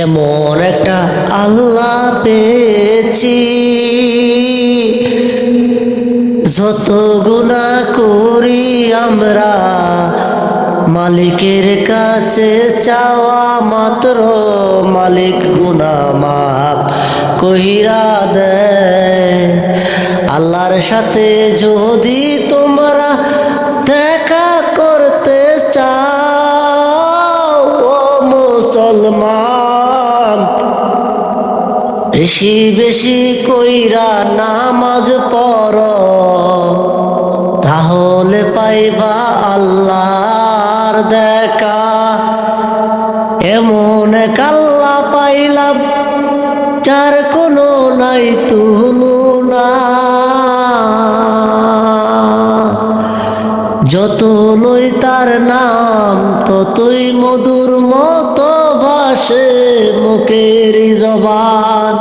এমন একটা আল্লাহ পেয়েছি, যত গুনাহ করি আমরা মালিকের কাছে চাওয়া মাত্র মালিক গুনাহ মাফ কইরা দেয়। আল্লাহর সাথে যদি তোমরা দেখা করতে চাও ও মুসলমান, বেশি বেশি কইরা নামাজ পড়ো, তাহলে পাইবা আল্লাহর দেখা। এমন এক আল্লাহ পাইলাম যার কোনো নাই তুলনা, যত লই তার নাম ততই মধুর মতো ভাসে মুখের জবান।